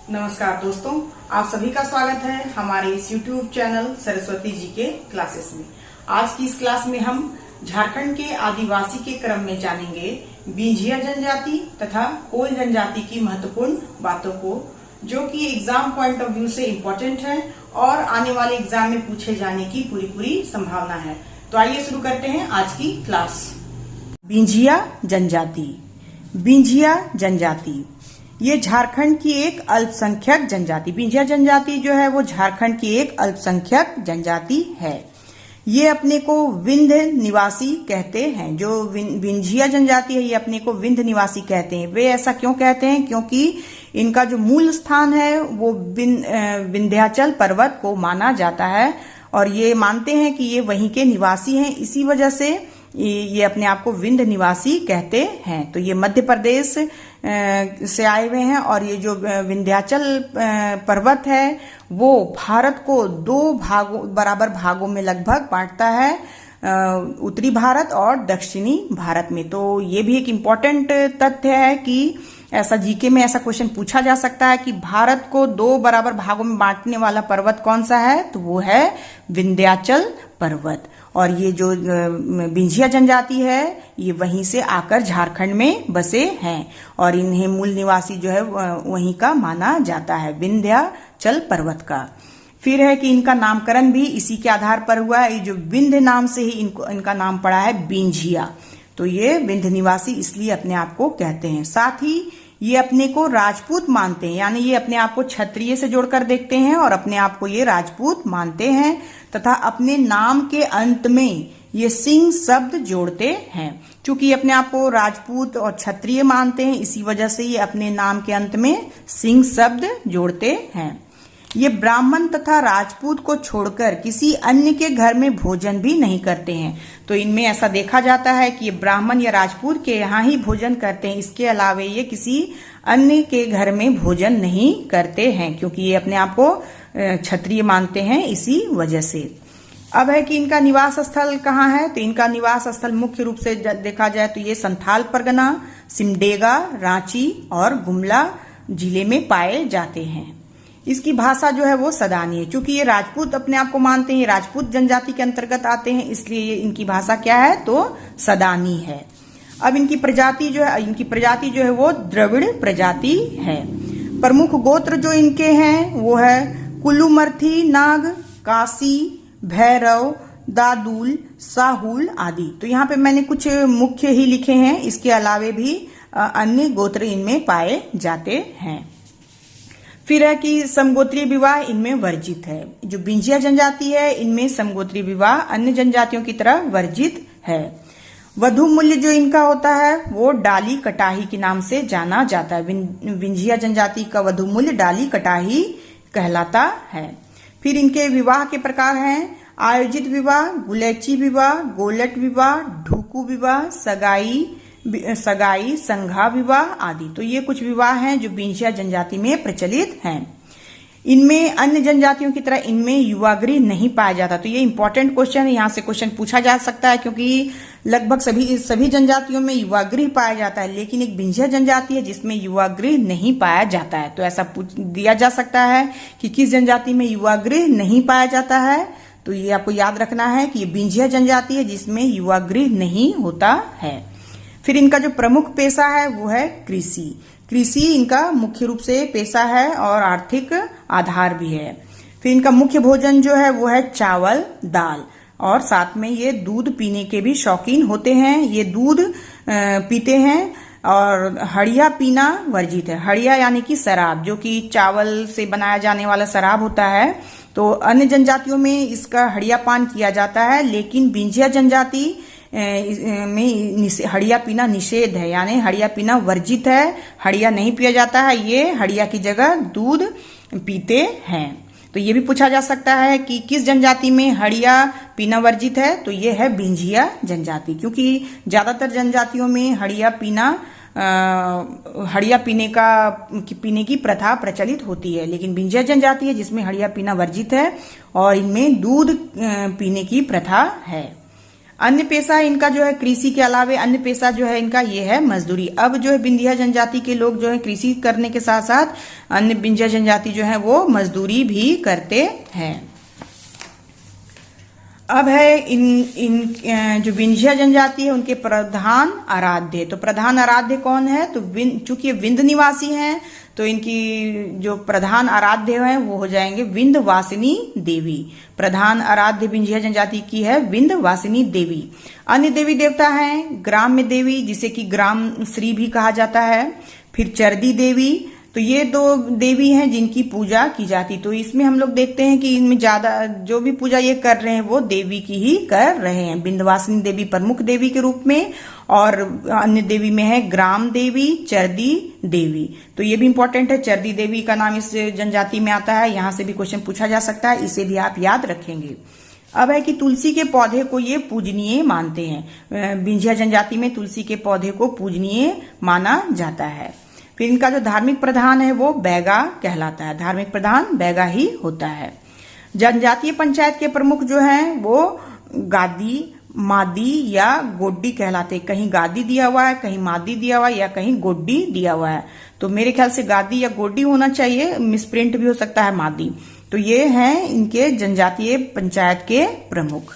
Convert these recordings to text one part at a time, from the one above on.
नमस्कार दोस्तों, आप सभी का स्वागत है हमारे इस YouTube चैनल सरस्वती जी के क्लासेस में। आज की इस क्लास में हम झारखंड के आदिवासी के क्रम में जानेंगे बिंझिया जनजाति तथा कोल जनजाति की महत्वपूर्ण बातों को, जो कि एग्जाम पॉइंट ऑफ व्यू से इम्पोर्टेंट है और आने वाले एग्जाम में पूछे जाने की पूरी संभावना है। तो आइए शुरू करते हैं आज की क्लास। बिंझिया जनजाति। बिंझिया जनजाति ये झारखंड की एक अल्पसंख्यक जनजाति, बिंझिया जनजाति जो है वो झारखंड की एक अल्पसंख्यक जनजाति है। ये अपने को विंध्य निवासी कहते हैं। जो बिंझिया जनजाति है ये अपने को विंध्य निवासी कहते हैं। वे ऐसा क्यों कहते हैं? क्योंकि इनका जो मूल स्थान है वो विंध्याचल पर्वत को माना जाता है और ये मानते हैं कि ये वहीं के निवासी हैं। इसी वजह से ये अपने आप को विंध्य निवासी कहते हैं। तो ये मध्य प्रदेश से आए हुए हैं और ये जो विंध्याचल पर्वत है वो भारत को दो बराबर भागों में लगभग बांटता है, उत्तरी भारत और दक्षिणी भारत में। तो ये भी एक इम्पोर्टेंट तथ्य है कि ऐसा जीके में ऐसा क्वेश्चन पूछा जा सकता है कि भारत को दो बराबर भागों में बांटने वाला पर्वत कौन सा है, तो वो है विंध्याचल पर्वत। और ये जो बिंझिया जनजाति है ये वहीं से आकर झारखंड में बसे हैं और इन्हें मूल निवासी जो है वहीं का माना जाता है, विंध्याचल पर्वत का। फिर है कि इनका नामकरण भी इसी के आधार पर हुआ है। ये जो विंध्य नाम से ही इनका नाम पड़ा है बिंझिया, तो ये विंध्य निवासी इसलिए अपने आप को कहते हैं। साथ ही ये अपने को राजपूत मानते हैं, यानी ये अपने आप को क्षत्रिय से जोड़कर देखते हैं और अपने आप को ये राजपूत मानते हैं तथा अपने नाम के अंत में ये सिंह शब्द जोड़ते हैं। क्योंकि अपने आप को राजपूत और क्षत्रिय मानते हैं, इसी वजह से ये अपने नाम के अंत में सिंह शब्द जोड़ते हैं। ये ब्राह्मण तथा राजपूत को छोड़कर किसी अन्य के घर में भोजन भी नहीं करते हैं। तो इनमें ऐसा देखा जाता है कि ये ब्राह्मण या राजपूत के यहाँ ही भोजन करते हैं, इसके अलावा ये किसी अन्य के घर में भोजन नहीं करते हैं, क्योंकि ये अपने आप को क्षत्रिय मानते हैं इसी वजह से। अब है कि इनका निवास स्थल कहाँ है, तो इनका निवास स्थल मुख्य रूप से देखा जाए तो ये संथाल परगना, सिमडेगा, रांची और गुमला जिले में पाए जाते हैं। इसकी भाषा जो है वो सदानी है। क्योंकि ये राजपूत अपने आप को मानते हैं, ये राजपूत जनजाति के अंतर्गत आते हैं, इसलिए इनकी भाषा क्या है, तो सदानी है। अब इनकी प्रजाति जो है वो द्रविड़ प्रजाति है। प्रमुख गोत्र जो इनके हैं वो है कुलुमर्थी, नाग, काशी, भैरव, दादुल, साहुल आदि। तो यहाँ पे मैंने कुछ मुख्य ही लिखे हैं, इसके अलावे भी अन्य गोत्र इनमें पाए जाते हैं। फिर है कि समगोत्रीय विवाह इनमें वर्जित है। जो बिंझिया जनजाति है इनमें समगोत्रीय विवाह अन्य जनजातियों की तरह वर्जित है। वधु मूल्य जो इनका होता है वो डाली कटाही के नाम से जाना जाता है। बिंझिया जनजाति का वधु मूल्य डाली कटाही कहलाता है। फिर इनके विवाह के प्रकार हैं आयोजित विवाह, गुलेची विवाह, गोलट विवाह, ढूकू विवाह, सगाई, संघा विवाह आदि। तो ये कुछ विवाह हैं जो बिंझिया जनजाति में प्रचलित हैं। इनमें अन्य जनजातियों की तरह इनमें युवागृह नहीं पाया जाता। तो ये इंपॉर्टेंट क्वेश्चन है, यहाँ से क्वेश्चन पूछा जा सकता है, क्योंकि लगभग सभी जनजातियों में युवागृह पाया जाता है, लेकिन एक बिंझिया जनजाति है जिसमें युवागृह नहीं पाया जाता है। तो ऐसा पूछ दिया जा सकता है कि किस जनजाति में युवागृह नहीं पाया जाता है, तो ये आपको याद रखना है कि ये बिंझिया जनजाति है जिसमें युवागृह नहीं होता है। फिर इनका जो प्रमुख पेशा है वो है कृषि। कृषि इनका मुख्य रूप से पेशा है और आर्थिक आधार भी है। फिर इनका मुख्य भोजन जो है वो है चावल, दाल और साथ में ये दूध पीने के भी शौकीन होते हैं। ये दूध पीते हैं और हड़िया पीना वर्जित है। हड़िया यानी कि शराब, जो कि चावल से बनाया जाने वाला शराब होता है। तो अन्य जनजातियों में इसका हड़िया पान किया जाता है, लेकिन बिंझिया जनजाति में हड़िया पीना निषेध है, यानी हड़िया पीना वर्जित है। हड़िया नहीं पिया जाता है, ये हड़िया की जगह दूध पीते हैं। तो ये भी पूछा जा सकता है कि किस जनजाति में हड़िया पीना वर्जित है, तो ये है बिंझिया जनजाति। क्योंकि ज्यादातर जनजातियों में हड़िया पीने की प्रथा प्रचलित होती है, लेकिन बिंझिया जनजाति है जिसमें हड़िया पीना वर्जित है और इनमें दूध पीने की प्रथा है। अन्य पेशा इनका जो है कृषि के अलावे अन्य पेशा जो है इनका ये है मजदूरी। अब जो है विंध्या जनजाति के लोग जो है कृषि करने के साथ साथ अन्य विंध्या जनजाति जो है वो मजदूरी भी करते हैं। अब है इन जो विंध्या जनजाति है उनके प्रधान आराध्य। तो प्रधान आराध्य कौन है? तो चूंकि विंध्य निवासी हैं तो इनकी जो प्रधान आराध्य है वो हो जाएंगे विंध्यवासिनी देवी। प्रधान आराध्य विंध्या जनजाति की है विंध्यवासिनी देवी। अन्य देवी देवता हैं ग्राम्य देवी जिसे कि ग्राम श्री भी कहा जाता है, फिर चरदी देवी। तो ये दो देवी हैं जिनकी पूजा की जाती। तो इसमें हम लोग देखते हैं कि इनमें ज्यादा जो भी पूजा ये कर रहे हैं वो देवी की ही कर रहे हैं। विंध्यवासिनी देवी प्रमुख देवी के रूप में और अन्य देवी में है ग्राम देवी, चरदी देवी। तो ये भी इंपॉर्टेंट है, चरदी देवी का नाम इस जनजाति में आता है। यहां से भी क्वेश्चन पूछा जा सकता है, इसे भी आप याद रखेंगे। अब है कि तुलसी के पौधे को ये पूजनीय मानते हैं। विंध्या जनजाति में तुलसी के पौधे को पूजनीय माना जाता है। फिर इनका जो धार्मिक प्रधान है वो बैगा कहलाता है। धार्मिक प्रधान बैगा ही होता है। जनजातीय पंचायत के प्रमुख जो हैं वो गादी, मादी या गोड्डी कहलाते। कहीं गादी दिया हुआ है, कहीं मादी दिया हुआ है या कहीं गोड्डी दिया हुआ है। तो मेरे ख्याल से गादी या गोड्डी होना चाहिए, मिसप्रिंट भी हो सकता है मादी। तो ये हैं इनके जनजातीय पंचायत के प्रमुख।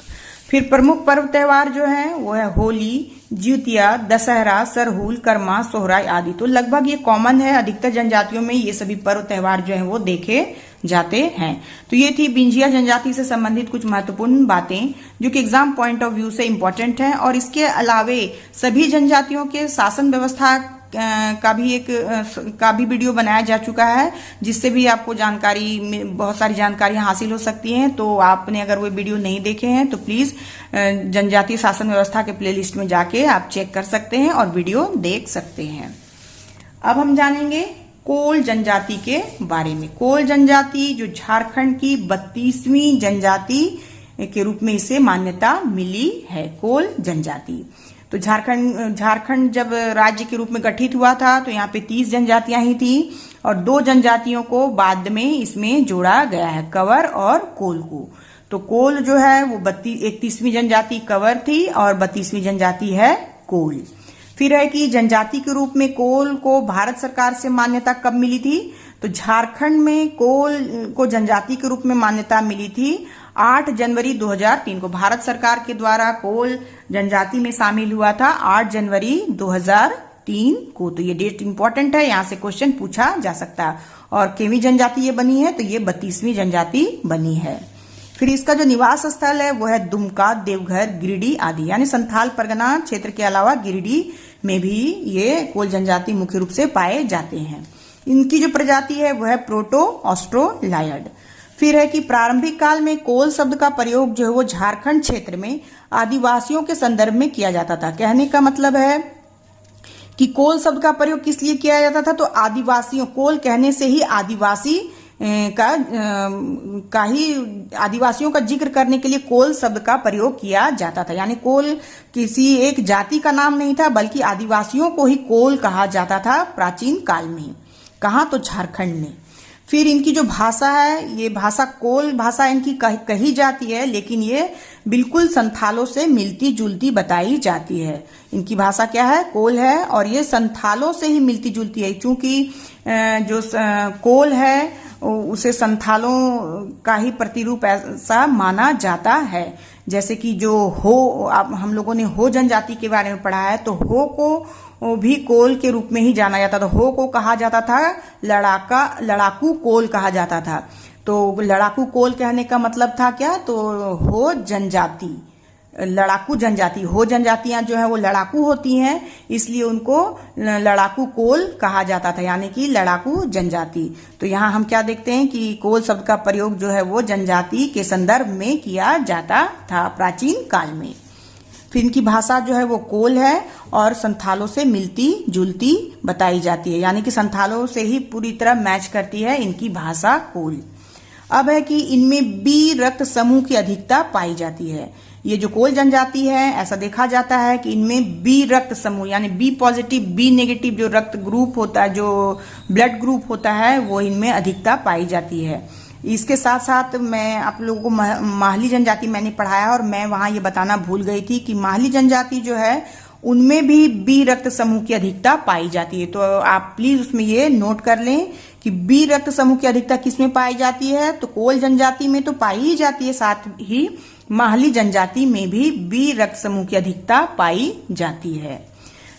फिर प्रमुख पर्व त्योहार जो है वो है होली, ज्यूतिया, दशहरा, सरहुल, कर्मा, सोहराय आदि। तो लगभग ये कॉमन है, अधिकतर जनजातियों में ये सभी पर्व त्योहार जो है वो देखे जाते हैं। तो ये थी विंध्या जनजाति से संबंधित कुछ महत्वपूर्ण बातें जो कि एग्जाम पॉइंट ऑफ व्यू से इम्पोर्टेंट हैं। और इसके अलावे सभी जनजातियों के शासन व्यवस्था का भी वीडियो बनाया जा चुका है, जिससे भी आपको जानकारी, बहुत सारी जानकारियां हासिल हो सकती हैं। तो आपने अगर वो वीडियो नहीं देखे हैं तो प्लीज जनजातीय शासन व्यवस्था के प्लेलिस्ट में जाके आप चेक कर सकते हैं और वीडियो देख सकते हैं। अब हम जानेंगे कोल जनजाति के बारे में। कोल जनजाति जो झारखंड की 32वीं जनजाति के रूप में इसे मान्यता मिली है। कोल जनजाति तो झारखंड जब राज्य के रूप में गठित हुआ था तो यहाँ पे 30 जनजातियां ही थी और 2 जनजातियों को बाद में इसमें जोड़ा गया है, कंवर और कोल को। तो कोल जो है वो 31वीं जनजाति कंवर थी और 32वीं जनजाति है कोल। फिर है कि जनजाति के रूप में कोल को भारत सरकार से मान्यता कब मिली थी? तो झारखंड में कोल को जनजाति के रूप में मान्यता मिली थी 8 जनवरी 2003 को। भारत सरकार के द्वारा कोल जनजाति में शामिल हुआ था 8 जनवरी 2003 को। तो ये डेट इंपॉर्टेंट है, यहां से क्वेश्चन पूछा जा सकता है। और केवी जनजाति ये बनी है तो ये 32वीं जनजाति बनी है। फिर इसका जो निवास स्थल है वो है दुमका, देवघर, गिरिडीह आदि, यानी संथाल परगना क्षेत्र के अलावा गिरिडीह में भी ये कोल जनजाति मुख्य रूप से पाए जाते हैं। इनकी जो प्रजाति है वो है प्रोटो ऑस्ट्रोलायड। फिर है कि प्रारंभिक काल में कोल शब्द का प्रयोग जो है वो झारखंड क्षेत्र में आदिवासियों के संदर्भ में किया जाता था। कहने का मतलब है कि कोल शब्द का प्रयोग किस लिए किया जाता था? तो आदिवासियों, कोल कहने से ही आदिवासी का ही आदिवासियों का जिक्र करने के लिए कोल शब्द का प्रयोग किया जाता था। यानी कोल किसी एक जाति का नाम नहीं था बल्कि आदिवासियों को ही कोल कहा जाता था प्राचीन काल में। कहाँ? तो झारखंड में। फिर इनकी जो भाषा है, ये भाषा कोल भाषा इनकी कही जाती है, लेकिन ये बिल्कुल संथालों से मिलती जुलती बताई जाती है। इनकी भाषा क्या है? कोल है और ये संथालों से ही मिलती जुलती है, क्योंकि जो कोल है उसे संथालों का ही प्रतिरूप ऐसा माना जाता है। जैसे कि जो हो, हम लोगों ने हो जनजाति के बारे में पढ़ा है, तो हो को भी कोल के रूप में ही जाना जाता था। हो को कहा जाता था लड़ाकू कोल कहा जाता था। तो लड़ाकू कोल कहने का मतलब था क्या? तो हो जनजाति, लड़ाकू जनजाति। हो जनजातियां जो है वो लड़ाकू होती हैं, इसलिए उनको लड़ाकू कोल कहा जाता था, यानी कि लड़ाकू जनजाति। तो यहाँ हम क्या देखते हैं कि कोल शब्द का प्रयोग जो है वो जनजाति के संदर्भ में किया जाता था प्राचीन काल में। फिर इनकी भाषा जो है वो कोल है और संथालों से मिलती जुलती बताई जाती है, यानी कि संथालों से ही पूरी तरह मैच करती है इनकी भाषा कोल। अब है कि इनमें बी रक्त समूह की अधिकता पाई जाती है। ये जो कोल जनजाति है, ऐसा देखा जाता है कि इनमें बी रक्त समूह यानी बी पॉजिटिव बी नेगेटिव जो रक्त ग्रुप होता है, जो ब्लड ग्रुप होता है, वो इनमें अधिकता पाई जाती है। इसके साथ साथ मैं आप लोगों को माहली जनजाति मैंने पढ़ाया और मैं वहां ये बताना भूल गई थी कि माहली जनजाति जो है उनमें भी बी रक्त समूह की अधिकता पाई जाती है। तो आप प्लीज उसमें ये नोट कर लें कि बी रक्त समूह की अधिकता किसमें पाई जाती है, तो कोल जनजाति में तो पाई ही जाती है, साथ ही माहली जनजाति में भी बी रक्त समूह की अधिकता पाई जाती है।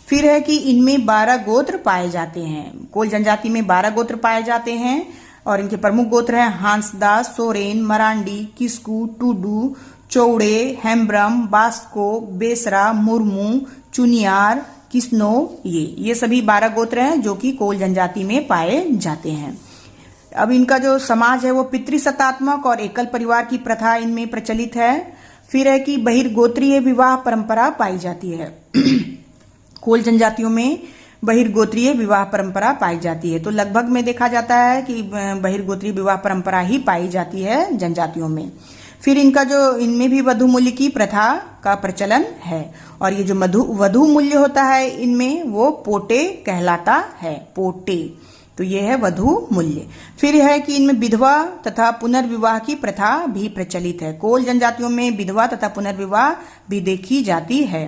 फिर है कि इनमें 12 गोत्र पाए जाते हैं। कोल जनजाति में 12 गोत्र पाए जाते हैं और इनके प्रमुख गोत्र हैं हांसदास, सोरेन, मरांडी, किस्कू, टूडू, चौड़े, हेम्ब्रम, बास्को, बेसरा, मुर्मू, चुनियार, किस्नो, ये सभी 12 गोत्र हैं जो कि कोल जनजाति में पाए जाते हैं। अब इनका जो समाज है वो पितृसत्तात्मक और एकल परिवार की प्रथा इनमें प्रचलित है। फिर है कि बहिर्गोत्रीय विवाह परंपरा पाई जाती है। कोल जनजातियों में बहिर्गोत्रीय विवाह परंपरा पाई जाती है। तो लगभग में देखा जाता है कि बहिर्गोत्रीय विवाह परंपरा ही पाई जाती है जनजातियों में। फिर इनका जो इनमें भी वधु मूल्य की प्रथा का प्रचलन है और ये जो वधु मूल्य होता है इनमें वो पोटे कहलाता है, पोटे। तो ये है वधु मूल्य। फिर है कि इनमें विधवा तथा पुनर्विवाह की प्रथा भी प्रचलित है। कोल जनजातियों में विधवा तथा पुनर्विवाह भी देखी जाती है।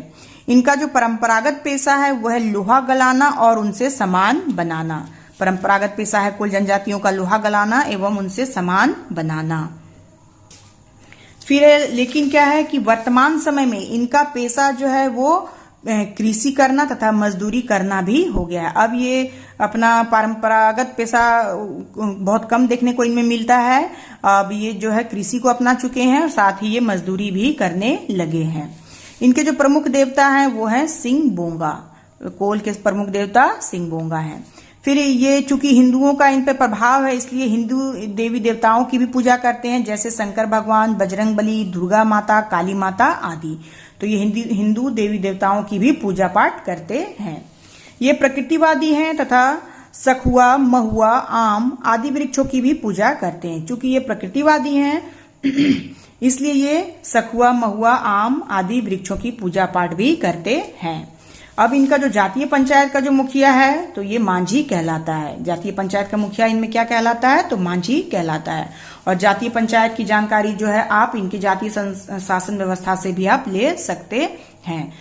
इनका जो परंपरागत पेशा है वह लोहा गलाना और उनसे सामान बनाना। परंपरागत पेशा है कोल जनजातियों का लोहा गलाना एवं उनसे सामान बनाना। फिर लेकिन क्या है कि वर्तमान समय में इनका पेशा जो है वो कृषि करना तथा मजदूरी करना भी हो गया है। अब ये अपना परंपरागत पेशा बहुत कम देखने को इनमें मिलता है। अब ये जो है कृषि को अपना चुके हैं और साथ ही ये मजदूरी भी करने लगे हैं। इनके जो प्रमुख देवता हैं वो है सिंह बोंगा। कोल के प्रमुख देवता सिंह बोंगा हैं। फिर ये चूंकि हिंदुओं का इन पर प्रभाव है इसलिए हिंदू देवी देवताओं की भी पूजा करते हैं, जैसे शंकर भगवान, बजरंगबली, दुर्गा माता, काली माता आदि। तो ये हिंदू देवी देवताओं की भी पूजा पाठ करते हैं। ये प्रकृतिवादी हैं तथा सखुआ, महुआ, आम आदि वृक्षों की भी पूजा करते हैं। चूंकि ये प्रकृतिवादी हैं इसलिए ये सखुआ, महुआ, आम आदि वृक्षों की पूजा पाठ भी करते हैं। अब इनका जो जातीय पंचायत का जो मुखिया है तो ये मांझी कहलाता है। जातीय पंचायत का मुखिया इनमें क्या कहलाता है, तो मांझी कहलाता है। और जातीय पंचायत की जानकारी जो है आप इनकी जातीय शासन व्यवस्था से भी आप ले सकते हैं।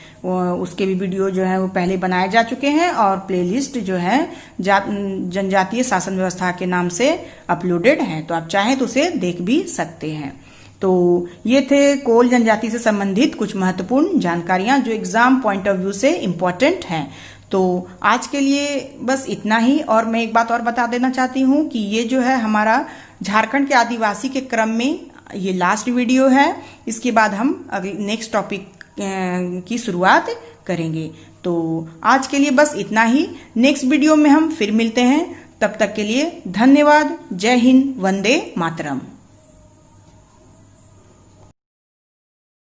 उसके भी वीडियो जो है वो पहले बनाए जा चुके हैं और प्लेलिस्ट जो है जनजातीय शासन व्यवस्था के नाम से अपलोडेड है, तो आप चाहें तो उसे देख भी सकते हैं। तो ये थे कोल जनजाति से संबंधित कुछ महत्वपूर्ण जानकारियां जो एग्जाम पॉइंट ऑफ व्यू से इम्पोर्टेंट हैं। तो आज के लिए बस इतना ही। और मैं एक बात और बता देना चाहती हूँ कि ये जो है हमारा झारखंड के आदिवासी के क्रम में ये लास्ट वीडियो है। इसके बाद हम अगले नेक्स्ट टॉपिक की शुरुआत करेंगे। तो आज के लिए बस इतना ही। नेक्स्ट वीडियो में हम फिर मिलते हैं। तब तक के लिए धन्यवाद। जय हिंद, वंदे मातरम।